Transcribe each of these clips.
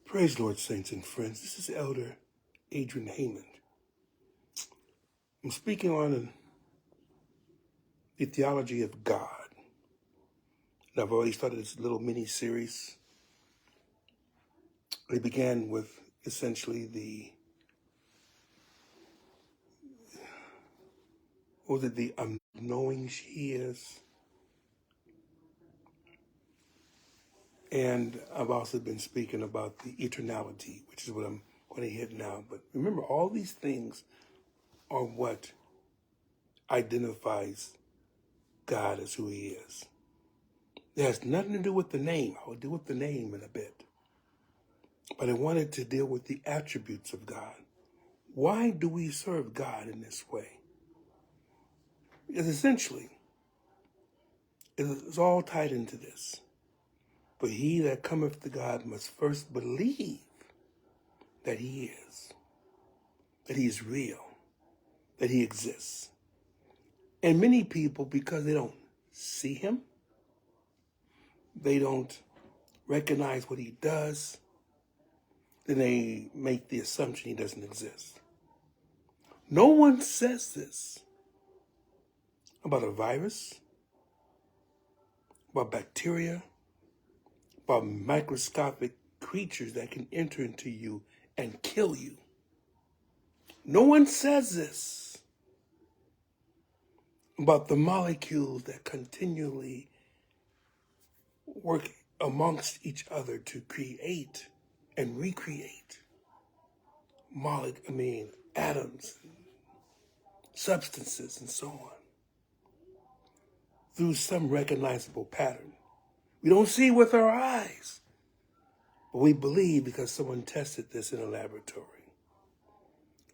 Praise the Lord, saints and friends. This is Elder Adrian Hammond. I'm speaking on the theology of God. And I've already started this little mini-series. It began with essentially the knowing He is. And I've also been speaking about the eternality, which is what I'm going to hit now. But remember, all these things are what identifies God as who He is. It has nothing to do with the name. I'll deal with the name in a bit. But I wanted to deal with the attributes of God. Why do we serve God in this way? Because essentially, it's all tied into this. But he that cometh to God must first believe that He is real, that He exists. And many people, because they don't see Him, they don't recognize what He does, then they make the assumption He doesn't exist. No one says this about a virus, about bacteria, about microscopic creatures that can enter into you and kill you. No one says this about the molecules that continually work amongst each other to create and recreate atoms, substances, and so on, through some recognizable pattern. We don't see with our eyes, but we believe because someone tested this in a laboratory.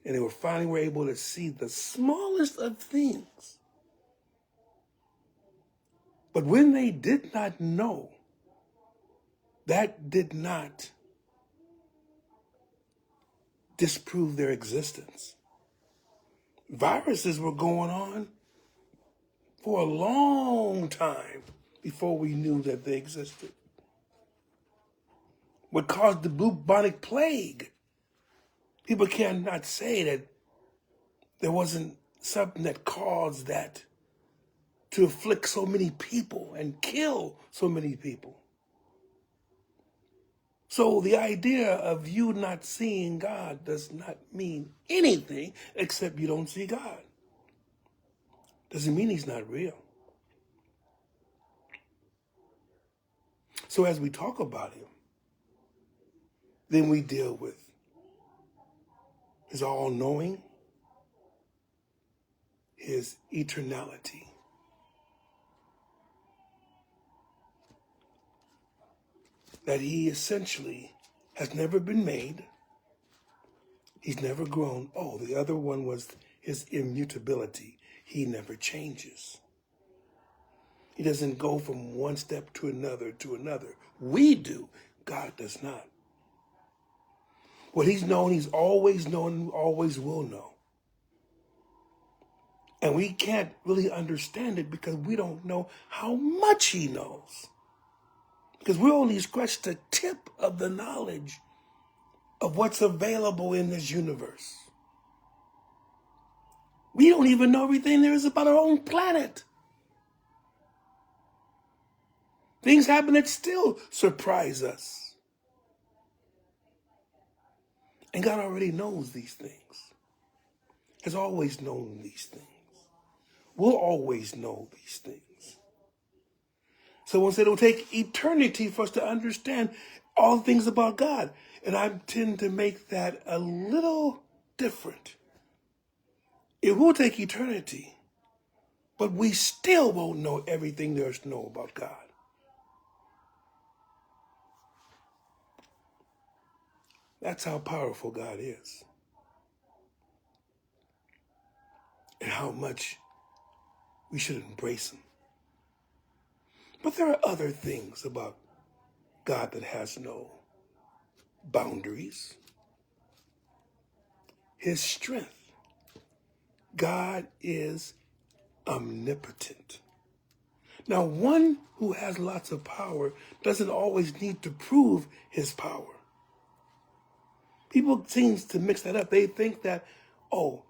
And they were able to see the smallest of things. But when they did not know, that did not disprove their existence. Viruses were going on for a long time before we knew that they existed. What caused the bubonic plague? People cannot say that there wasn't something that caused that to afflict so many people and kill so many people. So the idea of you not seeing God does not mean anything except you don't see God. Doesn't mean He's not real. So as we talk about Him, then we deal with His all-knowing, His eternality. That He essentially has never been made. He's never grown. Oh, the other one was His immutability. He never changes. He doesn't go from one step to another to another. We do. God does not. What He's known, He's always known, always will know. And we can't really understand it because we don't know how much He knows. Because we only scratch the tip of the knowledge of what's available in this universe. We don't even know everything there is about our own planet. Things happen that still surprise us. And God already knows these things. Has always known these things. Will always know these things. Someone said it will take eternity for us to understand all things about God. And I tend to make that a little different. It will take eternity, but we still won't know everything there is to know about God. That's how powerful God is. And how much we should embrace Him. But there are other things about God that has no boundaries. His strength. God is omnipotent. Now, one who has lots of power doesn't always need to prove his power. People seem to mix that up. They think that, oh,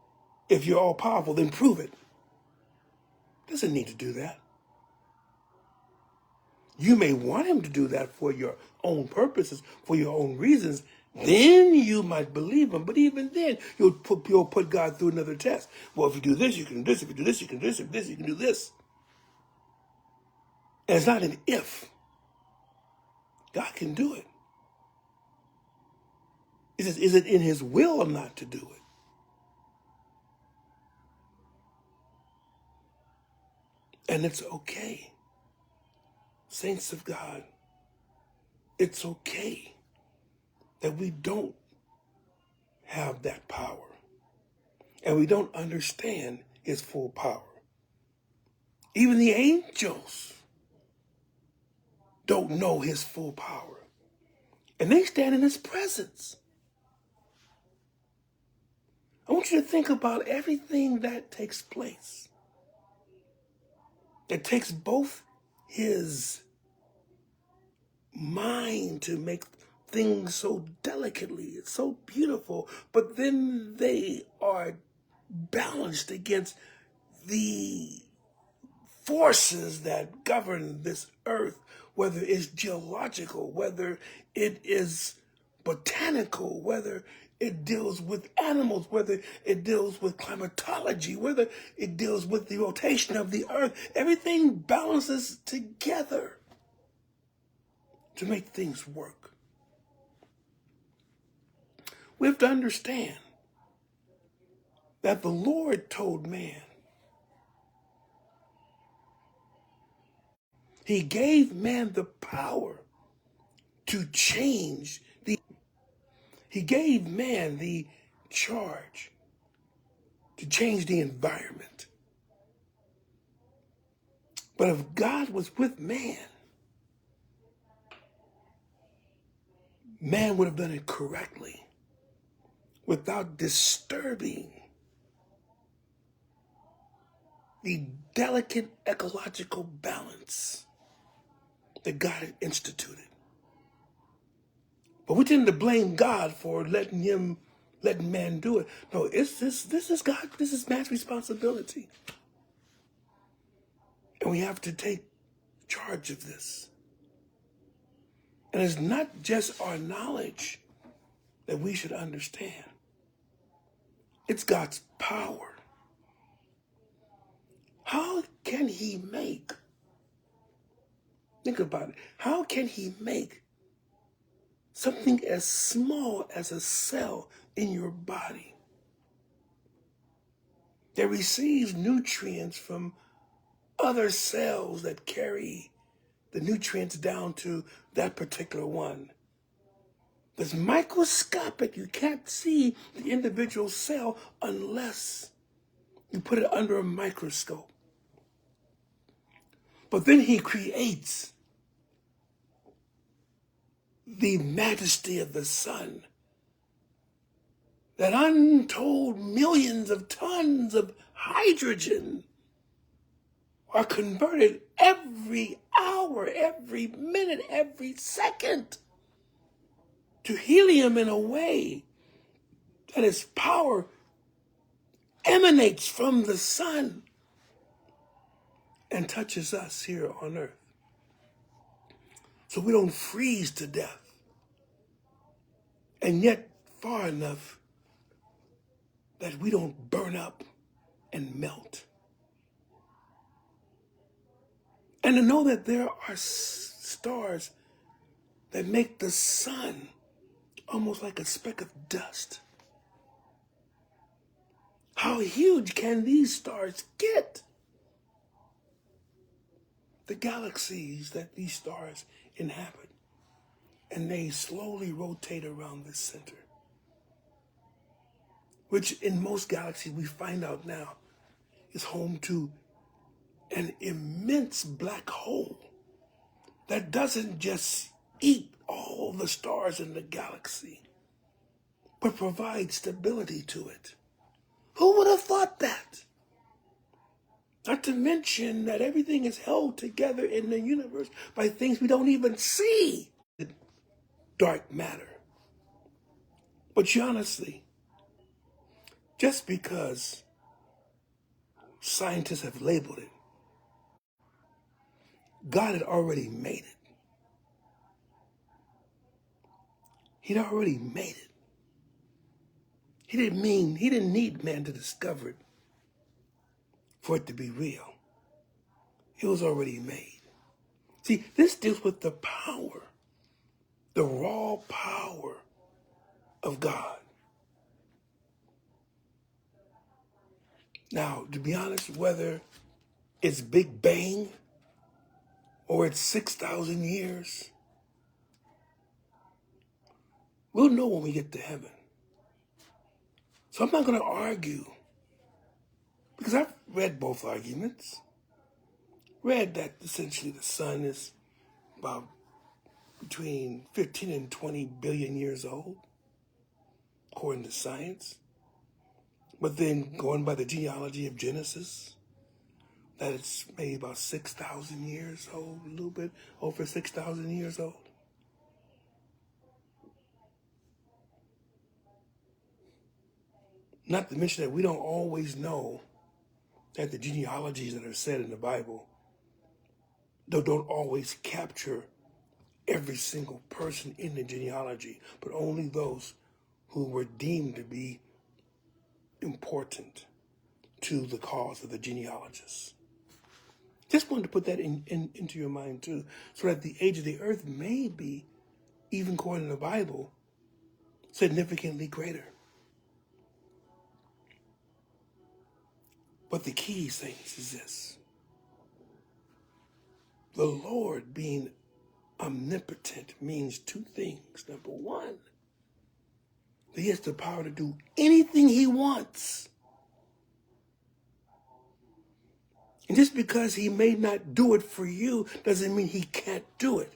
if you're all powerful, then prove it. Doesn't need to do that. You may want him to do that for your own purposes, for your own reasons. Then you might believe him. But even then, you'll put God through another test. Well, if you do this, you can do this. If you do this, you can do this. If this, you can do this. And it's not an if. God can do it. Is it in his will or not to do it? And it's okay. Saints of God, it's okay that we don't have that power and we don't understand his full power. Even the angels don't know his full power, and they stand in his presence. I want you to think about everything that takes place. It takes both his mind to make things so delicately, it's so beautiful, but then they are balanced against the forces that govern this earth, whether it's geological, whether it is botanical, whether it deals with animals, whether it deals with climatology, whether it deals with the rotation of the earth. Everything balances together to make things work. We have to understand that the Lord told man, he gave man the power to change he gave man the charge to change the environment. But if God was with man, man would have done it correctly without disturbing the delicate ecological balance that God had instituted. But we tend to blame God for letting man do it. No, this is God, this is man's responsibility. And we have to take charge of this. And it's not just our knowledge that we should understand. It's God's power. How can he make, think about it, how can he make something as small as a cell in your body that receives nutrients from other cells that carry the nutrients down to that particular one? It's microscopic. You can't see the individual cell unless you put it under a microscope. But then he creates the majesty of the sun, that untold millions of tons of hydrogen are converted every hour, every minute, every second to helium in a way that its power emanates from the sun and touches us here on earth. So we don't freeze to death, and yet far enough that we don't burn up and melt. And to know that there are stars that make the sun almost like a speck of dust. How huge can these stars get? The galaxies that these stars inhabit, and they slowly rotate around this center, which in most galaxies we find out now is home to an immense black hole that doesn't just eat all the stars in the galaxy, but provides stability to it. Who would have thought that? Not to mention that everything is held together in the universe by things we don't even see. Dark matter, But honestly, just because scientists have labeled it, God had already made it. He'd already made it. He didn't need man to discover it for it to be real. It was already made. See, this deals with the power, the raw power of God. Now, to be honest, whether it's Big Bang or it's 6,000 years, we'll know when we get to heaven. So I'm not going to argue, because I've read both arguments. Read that essentially the sun is about between 15 and 20 billion years old, according to science. But then going by the genealogy of Genesis, that it's maybe about 6,000 years old, a little bit over 6,000 years old. Not to mention that we don't always know that the genealogies that are said in the Bible don't always capture every single person in the genealogy, but only those who were deemed to be important to the cause of the genealogists. Just wanted to put that into your mind too, so that the age of the earth may be, even according to the Bible, significantly greater. But the key, saints, is this. The Lord being omnipotent means two things. Number one, that he has the power to do anything he wants. And just because he may not do it for you doesn't mean he can't do it.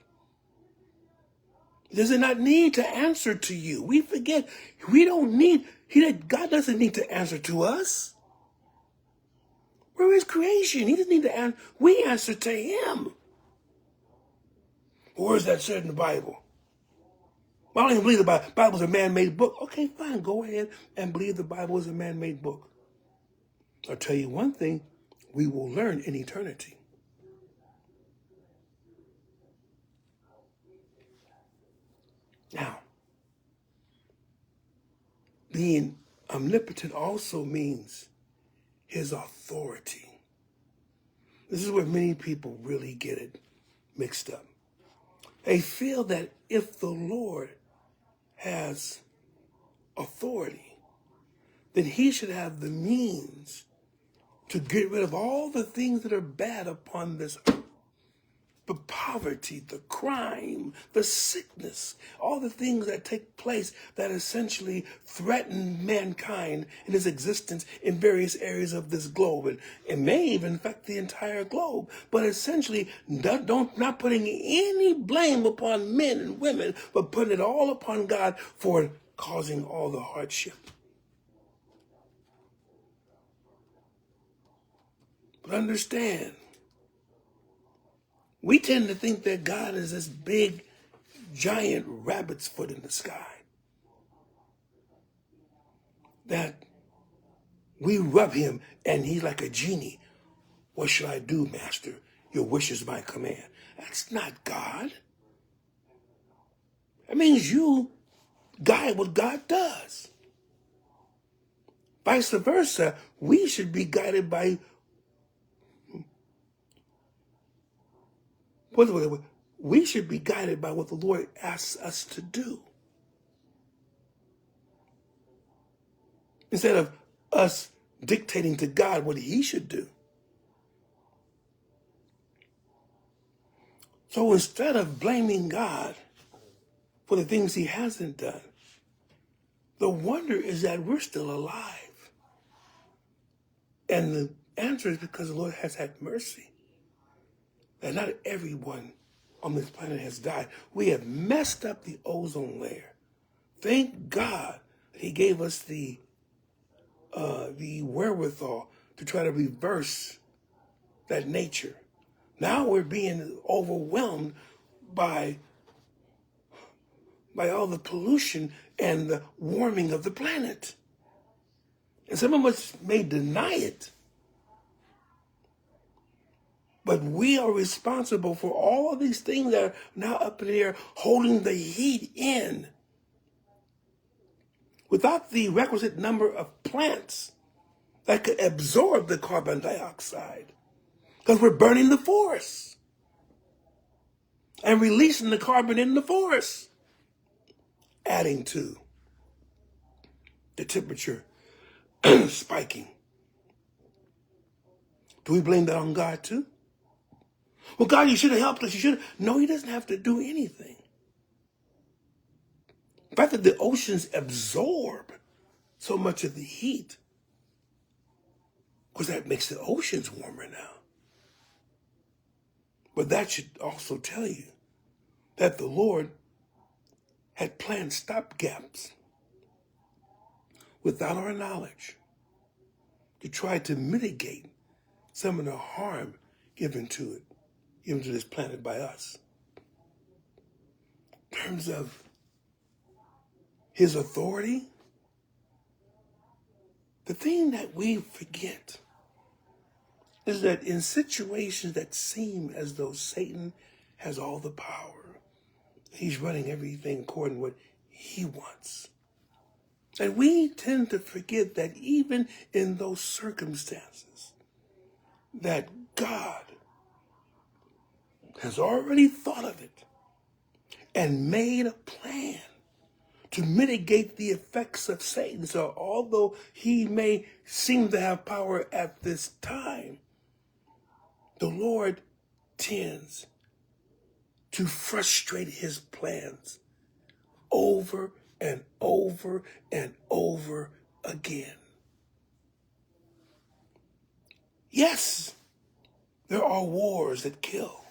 He does not need to answer to you. We forget, God doesn't need to answer to us. We're his creation. He doesn't need to answer. We answer to him. Where is that said in the Bible? Well, I don't even believe the Bible's a man-made book. Okay, fine. Go ahead and believe the Bible is a man-made book. I'll tell you one thing. We will learn in eternity. Now, being omnipotent also means his authority. This is where many people really get it mixed up. They feel that if the Lord has authority, then he should have the means to get rid of all the things that are bad upon this earth. The poverty, the crime, the sickness, all the things that take place that essentially threaten mankind in his existence in various areas of this globe. And it may even affect the entire globe. But essentially, not putting any blame upon men and women, but putting it all upon God for causing all the hardship. But understand, we tend to think that God is this big, giant rabbit's foot in the sky. That we rub him and he's like a genie. What should I do, Master? Your wish is my command. That's not God. That means you guide what God does. Vice versa, we should be guided by we should be guided by what the Lord asks us to do. Instead of us dictating to God what he should do. So instead of blaming God for the things he hasn't done, the wonder is that we're still alive. And the answer is because the Lord has had mercy. That not everyone on this planet has died. We have messed up the ozone layer. Thank God that he gave us the wherewithal to try to reverse that nature. Now we're being overwhelmed by by all the pollution and the warming of the planet. And some of us may deny it, but we are responsible for all of these things that are now up in the air, holding the heat in. Without the requisite number of plants that could absorb the carbon dioxide, because we're burning the forest and releasing the carbon in the forest, adding to the temperature spiking. Do we blame that on God too? Well, God, you should have helped us. You should have. No, he doesn't have to do anything. The fact that the oceans absorb so much of the heat, because that makes the oceans warmer now. But that should also tell you that the Lord had planned stopgaps without our knowledge to try to mitigate some of the harm given to this planet by us. In terms of his authority, the thing that we forget is that in situations that seem as though Satan has all the power, he's running everything according to what he wants. And we tend to forget that even in those circumstances, that God has already thought of it and made a plan to mitigate the effects of Satan. So although he may seem to have power at this time, the Lord tends to frustrate his plans over and over and over again. Yes, there are wars that kill.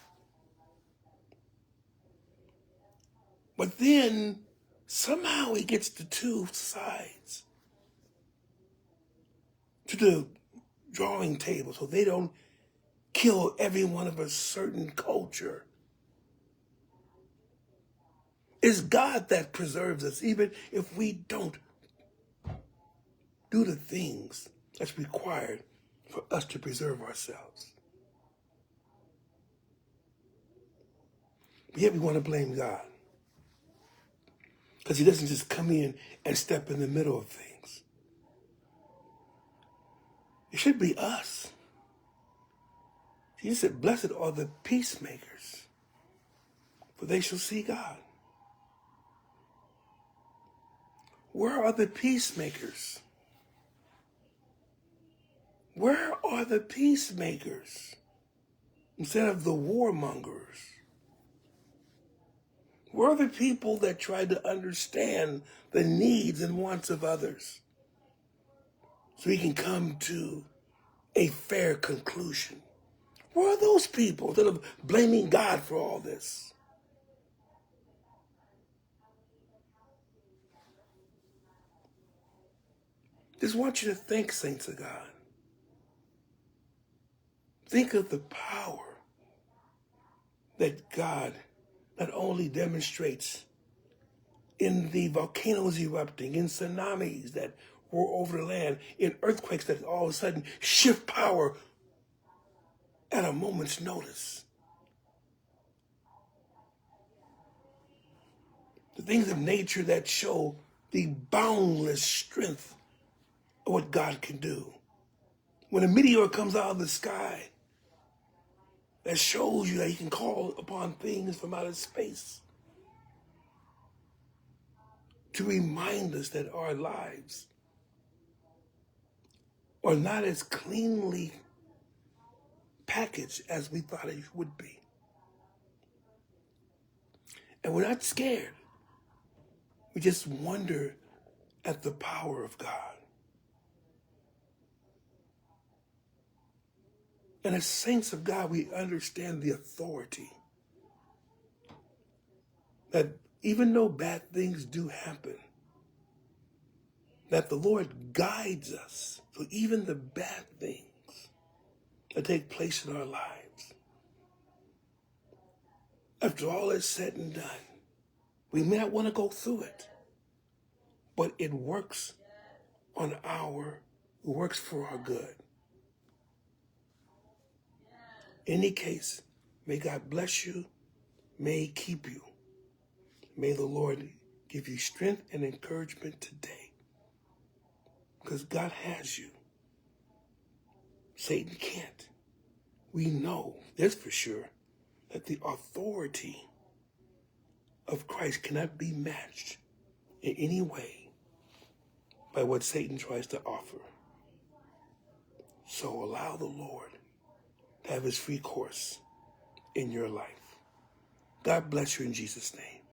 But then somehow he gets the two sides to the drawing table so they don't kill everyone of a certain culture. It's God that preserves us, even if we don't do the things that's required for us to preserve ourselves. But yet we want to blame God, because he doesn't just come in and step in the middle of things. It should be us. Jesus said, blessed are the peacemakers, for they shall see God. Where are the peacemakers? Where are the peacemakers instead of the warmongers? Where are the people that try to understand the needs and wants of others so we can come to a fair conclusion? Where are those people instead of blaming God for all this? Just want you to think, saints of God. Think of the power that God not only demonstrates in the volcanoes erupting, in tsunamis that roar over the land, in earthquakes that all of a sudden shift power at a moment's notice. The things of nature that show the boundless strength of what God can do. When a meteor comes out of the sky, that shows you that he can call upon things from outer space to remind us that our lives are not as cleanly packaged as we thought it would be. And we're not scared. We just wonder at the power of God. And as saints of God, we understand the authority that even though bad things do happen, that the Lord guides us through even the bad things that take place in our lives. After all is said and done, We may not want to go through it, but it works for our good. In any case, may God bless you, may He keep you. May the Lord give you strength and encouragement today, because God has you. Satan can't. We know this for sure, that the authority of Christ cannot be matched in any way by what Satan tries to offer. So allow the Lord to have His free course in your life. God bless you in Jesus' name.